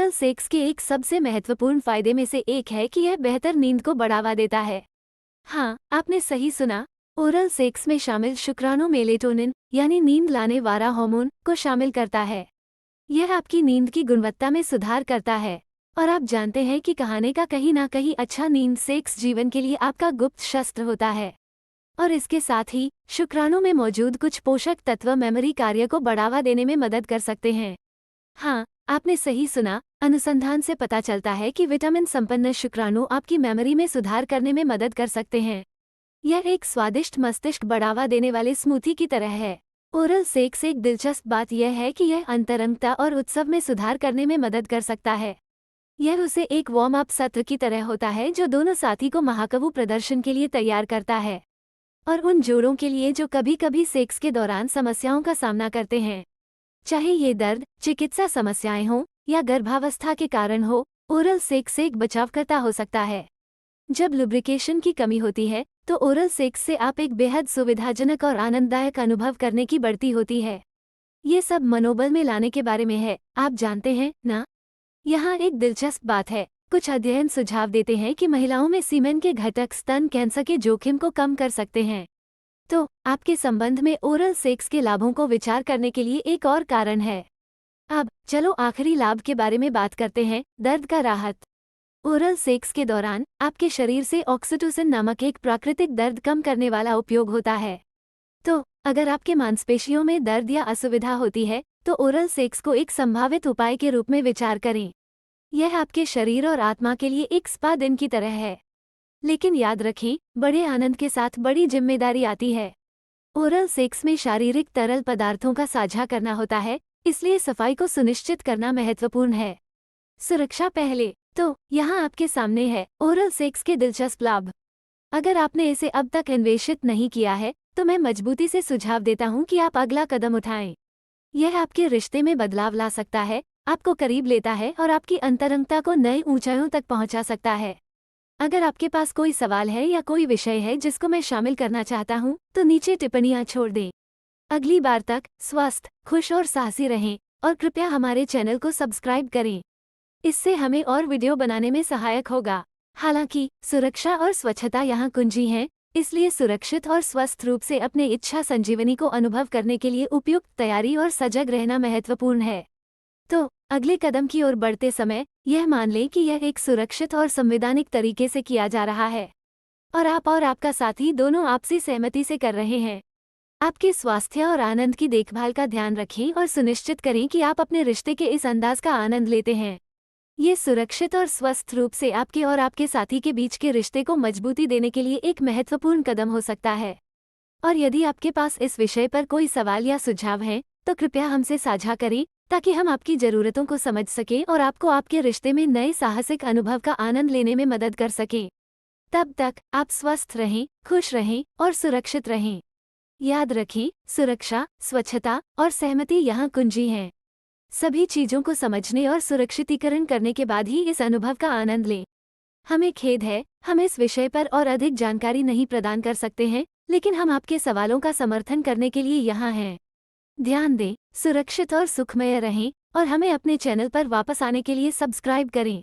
Oral sex के एक सबसे महत्वपूर्ण फायदे में से एक है कि यह बेहतर नींद को बढ़ावा देता है। हाँ, आपने सही सुना। ओरल सेक्स में शामिल शुक्राणु मेलेटोनिन यानी नींद लाने वाला हार्मोन को शामिल करता है। यह आपकी नींद की गुणवत्ता में सुधार करता है। और आप जानते हैं कि कहानी का कहीं ना कहीं अच्छा नींद सेक्स जीवन के लिए आपका गुप्त शस्त्र होता है। और इसके साथ ही शुक्राणु में मौजूद कुछ पोषक तत्व मेमोरी कार्य को बढ़ावा देने में मदद कर सकते हैं। हाँ, आपने सही सुना। अनुसंधान से पता चलता है कि विटामिन संपन्न शुक्राणु आपकी मेमोरी में सुधार करने में मदद कर सकते हैं। यह एक स्वादिष्ट मस्तिष्क बढ़ावा देने वाले स्मूथी की तरह है। ओरल सेक्स एक दिलचस्प बात यह है कि यह अंतरंगता और उत्सव में सुधार करने में मदद कर सकता है। यह उसे एक वार्म अप सत्र की तरह होता है जो दोनों साथी को महाकाव्य प्रदर्शन के लिए तैयार करता है। और उन जोड़ों के लिए जो कभी कभी सेक्स के दौरान समस्याओं का सामना करते हैं, चाहे ये दर्द, चिकित्सा समस्याएं हों या गर्भावस्था के कारण हो, ओरल सेक्स से एक बचावकर्ता हो सकता है। जब लुब्रिकेशन की कमी होती है तो ओरल सेक्स से आप एक बेहद सुविधाजनक और आनंददायक अनुभव करने की बढ़ती होती है। ये सब मनोबल में लाने के बारे में है, आप जानते हैं ना। यहाँ एक दिलचस्प बात है। कुछ अध्ययन सुझाव देते हैं कि महिलाओं में सीमेन के घटक स्तन कैंसर के जोखिम को कम कर सकते हैं। तो आपके संबंध में ओरल सेक्स के लाभों को विचार करने के लिए एक और कारण है। अब चलो आखिरी लाभ के बारे में बात करते हैं, दर्द का राहत। ओरल सेक्स के दौरान आपके शरीर से ऑक्सीटोसिन नामक एक प्राकृतिक दर्द कम करने वाला उपयोग होता है। तो अगर आपके मांसपेशियों में दर्द या असुविधा होती है तो ओरल सेक्स को एक संभावित उपाय के रूप में विचार करें। यह आपके शरीर और आत्मा के लिए एक स्पा दिन की तरह है। लेकिन याद रखें, बड़े आनंद के साथ बड़ी जिम्मेदारी आती है। ओरल सेक्स में शारीरिक तरल पदार्थों का साझा करना होता है, इसलिए सफाई को सुनिश्चित करना महत्वपूर्ण है। सुरक्षा पहले। तो यहाँ आपके सामने है ओरल सेक्स के दिलचस्प लाभ। अगर आपने इसे अब तक अन्वेषित नहीं किया है तो मैं मजबूती से सुझाव देता हूँ कि आप अगला कदम उठाएं। यह आपके रिश्ते में बदलाव ला सकता है, आपको करीब लेता है और आपकी अंतरंगता को नई ऊंचाइयों तक पहुंचा सकता है। अगर आपके पास कोई सवाल है या कोई विषय है जिसको मैं शामिल करना चाहता हूं, तो नीचे टिप्पणियां छोड़ दें। अगली बार तक स्वस्थ, खुश और साहसी रहें और कृपया हमारे चैनल को सब्सक्राइब करें। इससे हमें और वीडियो बनाने में सहायक होगा। हालांकि सुरक्षा और स्वच्छता यहाँ कुंजी हैं, इसलिए सुरक्षित और स्वस्थ रूप से अपने इच्छा संजीवनी को अनुभव करने के लिए उपयुक्त तैयारी और सजग रहना महत्वपूर्ण है। तो अगले कदम की ओर बढ़ते समय यह मान लें कि यह एक सुरक्षित और संवैधानिक तरीके से किया जा रहा है और आप और आपका साथी दोनों आपसी सहमति से कर रहे हैं। आपके स्वास्थ्य और आनंद की देखभाल का ध्यान रखें और सुनिश्चित करें कि आप अपने रिश्ते के इस अंदाज का आनंद लेते हैं। ये सुरक्षित और स्वस्थ रूप से आपके और आपके साथी के बीच के रिश्ते को मजबूती देने के लिए एक महत्वपूर्ण कदम हो सकता है। और यदि आपके पास इस विषय पर कोई सवाल या सुझाव है तो कृपया हमसे साझा करें ताकि हम आपकी ज़रूरतों को समझ सकें और आपको आपके रिश्ते में नए साहसिक अनुभव का आनंद लेने में मदद कर सकें। तब तक आप स्वस्थ रहें, खुश रहें और सुरक्षित रहें। याद रखें, सुरक्षा, स्वच्छता और सहमति यहाँ कुंजी हैं। सभी चीज़ों को समझने और सुरक्षितीकरण करने के बाद ही इस अनुभव का आनंद लें। हमें खेद है, हम इस विषय पर और अधिक जानकारी नहीं प्रदान कर सकते हैं, लेकिन हम आपके सवालों का समर्थन करने के लिए यहाँ हैं। ध्यान दें, सुरक्षित और सुखमय रहें और हमें अपने चैनल पर वापस आने के लिए सब्सक्राइब करें।